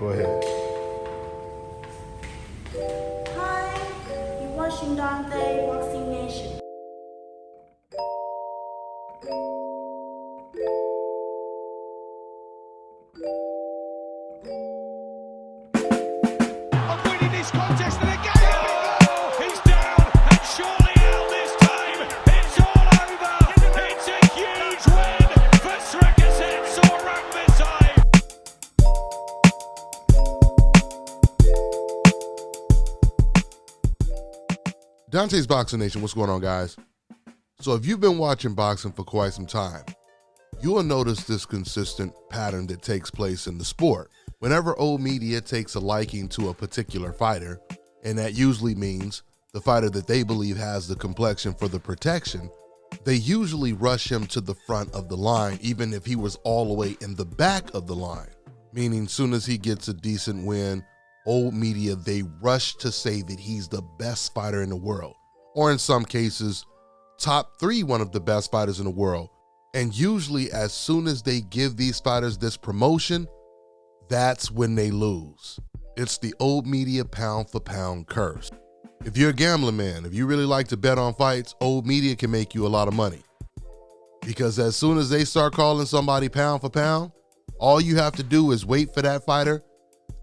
Go ahead. Hi, you're watching Untitled Vaccination. Of winning this contest and again. He's down and surely out this time. It's all over. It's a huge win for Srikaset Sorang this time. Dante's Boxing Nation, what's going on, guys? So if you've been watching boxing for quite some time, you will notice this consistent pattern that takes place in the sport. Whenever old media takes a liking to a particular fighter, and that usually means the fighter that they believe has the complexion for the protection, they usually rush him to the front of the line, even if he was all the way in the back of the line. Meaning, soon as he gets a decent win, old media, they rush to say that he's the best fighter in the world, or in some cases, top 3 one of the best fighters in the world. And usually as soon as they give these fighters this promotion, that's when they lose. It's the old media pound for pound curse. If you're a gambling man, if you really like to bet on fights, old media can make you a lot of money. Because as soon as they start calling somebody pound for pound, all you have to do is wait for that fighter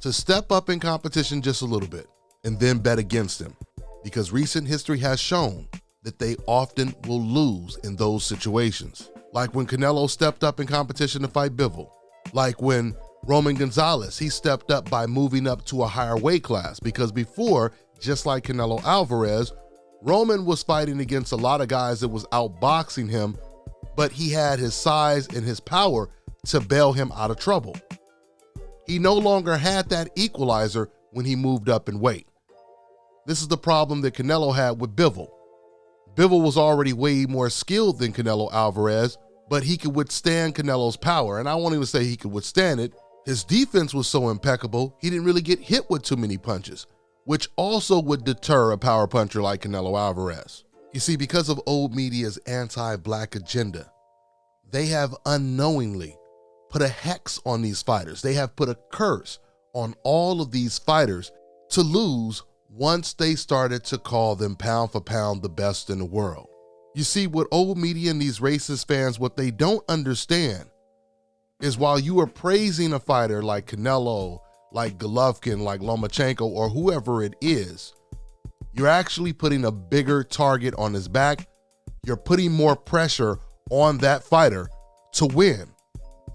to step up in competition just a little bit and then bet against him. Because recent history has shown that they often will lose in those situations. Like when Canelo stepped up in competition to fight Bivol. Like when Roman Gonzalez, he stepped up by moving up to a higher weight class, because before, just like Canelo Alvarez, Roman was fighting against a lot of guys that was outboxing him, but he had his size and his power to bail him out of trouble. He no longer had that equalizer when he moved up in weight. This is the problem that Canelo had with Bivol. Bivol was already way more skilled than Canelo Alvarez, but he could withstand Canelo's power, and I won't even say he could withstand it. His defense was so impeccable, he didn't really get hit with too many punches, which also would deter a power puncher like Canelo Alvarez. You see, because of old media's anti-black agenda, they have unknowingly put a hex on these fighters. They have put a curse on all of these fighters to lose once they started to call them pound for pound the best in the world. You see, what old media and these racist fans, what they don't understand is while you are praising a fighter like Canelo, like Golovkin, like Lomachenko, or whoever it is, you're actually putting a bigger target on his back. You're putting more pressure on that fighter to win.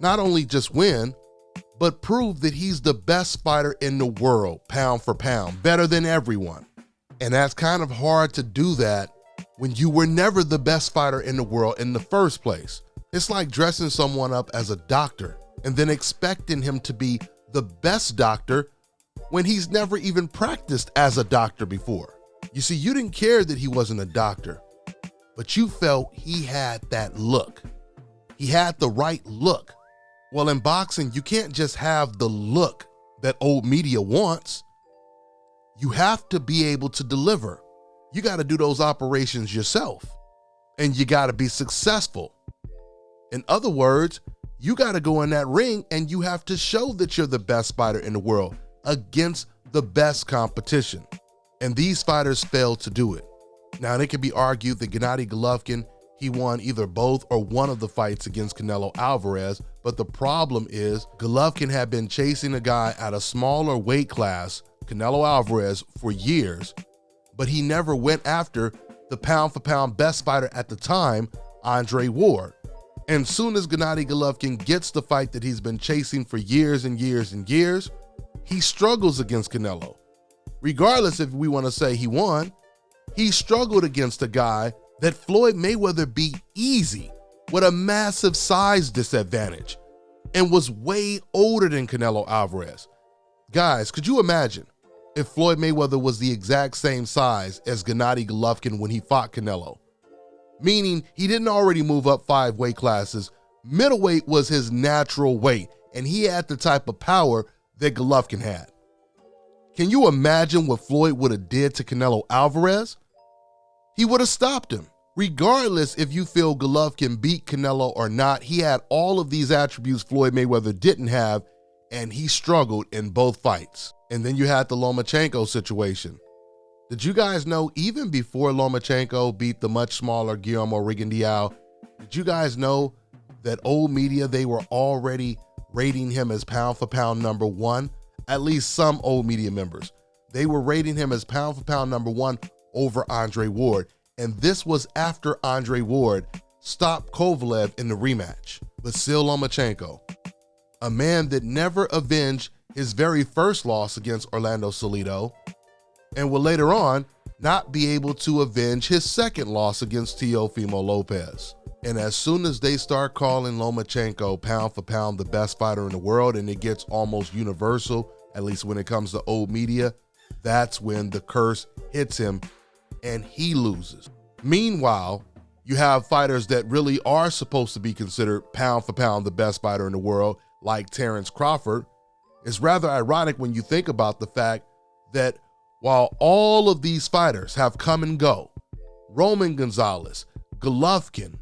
Not only just win, but prove that he's the best fighter in the world, pound for pound, better than everyone. And that's kind of hard to do that when you were never the best fighter in the world in the first place. It's like dressing someone up as a doctor and then expecting him to be the best doctor when he's never even practiced as a doctor before. You see, you didn't care that he wasn't a doctor, but you felt he had that look. He had the right look. Well, in boxing, you can't just have the look that old media wants. You have to be able to deliver. You got to do those operations yourself, and you got to be successful. In other words, you got to go in that ring and you have to show that you're the best fighter in the world against the best competition. And these fighters failed to do it. Now, it can be argued that Gennady Golovkin, he won either both or one of the fights against Canelo Alvarez, but the problem is Golovkin had been chasing a guy at a smaller weight class, Canelo Alvarez, for years, but he never went after the pound for pound best fighter at the time, Andre Ward. And soon as Gennady Golovkin gets the fight that he's been chasing for years and years and years, he struggles against Canelo. Regardless if we want to say he won, he struggled against a guy that Floyd Mayweather beat easy with a massive size disadvantage and was way older than Canelo Alvarez. Guys, could you imagine if Floyd Mayweather was the exact same size as Gennady Golovkin when he fought Canelo? Meaning he didn't already move up 5 weight classes. Middleweight was his natural weight, and he had the type of power that Golovkin had. Can you imagine what Floyd would have did to Canelo Alvarez? He would have stopped him. Regardless if you feel Golovkin beat Canelo or not, he had all of these attributes Floyd Mayweather didn't have, and he struggled in both fights. And then you had the Lomachenko situation. Did you guys know even before Lomachenko beat the much smaller Guillermo Rigondeaux, did you guys know that old media, they were already rating him as pound for pound number one? At least some old media members. They were rating him as pound for pound number one over Andre Ward. And this was after Andre Ward stopped Kovalev in the rematch. Vasyl Lomachenko, a man that never avenged his very first loss against Orlando Salido, and will later on not be able to avenge his second loss against Teofimo Lopez. And as soon as they start calling Lomachenko pound for pound the best fighter in the world, and it gets almost universal, at least when it comes to old media, that's when the curse hits him and he loses. Meanwhile, you have fighters that really are supposed to be considered pound for pound the best fighter in the world, like Terence Crawford. It's rather ironic when you think about the fact that while all of these fighters have come and go, Roman Gonzalez, Golovkin,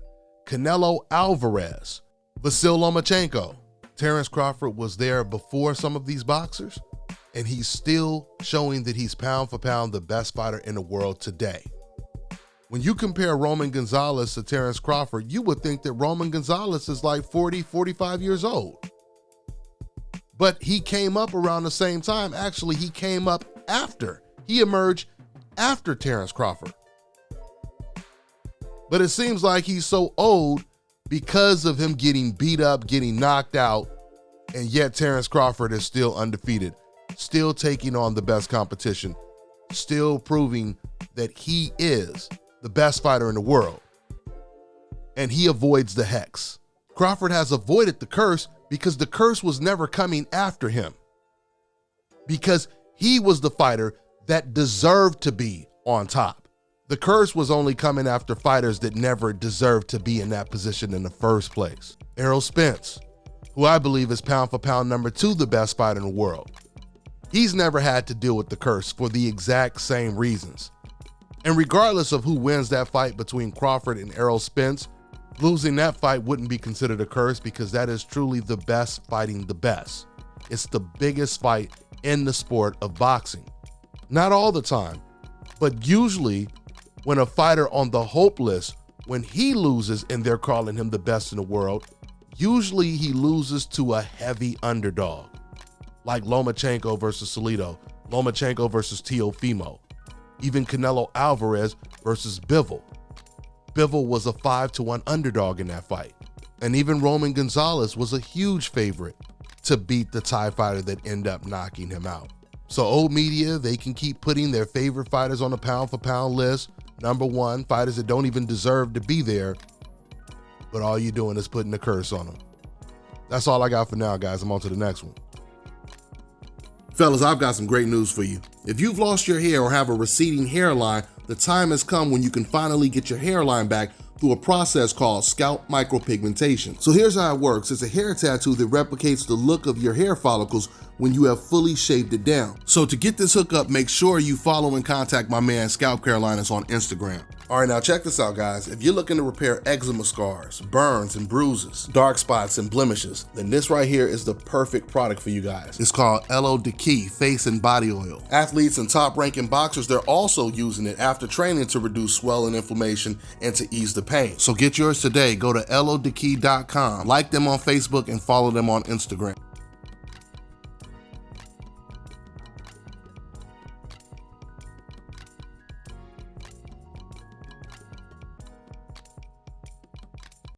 Canelo Alvarez, Vasyl Lomachenko, Terence Crawford was there before some of these boxers, and he's still showing that he's pound for pound the best fighter in the world today. When you compare Roman Gonzalez to Terence Crawford, you would think that Roman Gonzalez is like 40, 45 years old. But he came up around the same time. Actually, he came up after. He emerged after Terence Crawford. But it seems like he's so old because of him getting beat up, getting knocked out, and yet Terence Crawford is still undefeated, still taking on the best competition, still proving that he is the best fighter in the world. And he avoids the hex. Crawford has avoided the curse because the curse was never coming after him, because he was the fighter that deserved to be on top. The curse was only coming after fighters that never deserved to be in that position in the first place. Errol Spence, who I believe is pound for pound number two the best fighter in the world, he's never had to deal with the curse for the exact same reasons. And regardless of who wins that fight between Crawford and Errol Spence, losing that fight wouldn't be considered a curse because that is truly the best fighting the best. It's the biggest fight in the sport of boxing. Not all the time, but usually when a fighter on the hope list, when he loses and they're calling him the best in the world, usually he loses to a heavy underdog, like Lomachenko versus Salido, Lomachenko versus Teofimo, even Canelo Alvarez versus Bivol. Bivol was a 5-1 underdog in that fight. And even Roman Gonzalez was a huge favorite to beat the Thai fighter that ended up knocking him out. So old media, they can keep putting their favorite fighters on the pound for pound list, number one, fighters that don't even deserve to be there, but all you're doing is putting a curse on them. That's all I got for now, guys. I'm on to the next one. Fellas, I've got some great news for you. If you've lost your hair or have a receding hairline, the time has come when you can finally get your hairline back through a process called Scalp Micropigmentation. So here's how it works. It's a hair tattoo that replicates the look of your hair follicles when you have fully shaved it down. So to get this hookup, make sure you follow and contact my man Scalp Carolinas on Instagram. All right, now check this out, guys. If you're looking to repair eczema scars, burns and bruises, dark spots and blemishes, then this right here is the perfect product for you guys. It's called Elo de Key Face and Body Oil. Athletes and top-ranking boxers, they're also using it after training to reduce swelling, inflammation, and to ease the pain. So get yours today. Go to elodekey.com, like them on Facebook, and follow them on Instagram.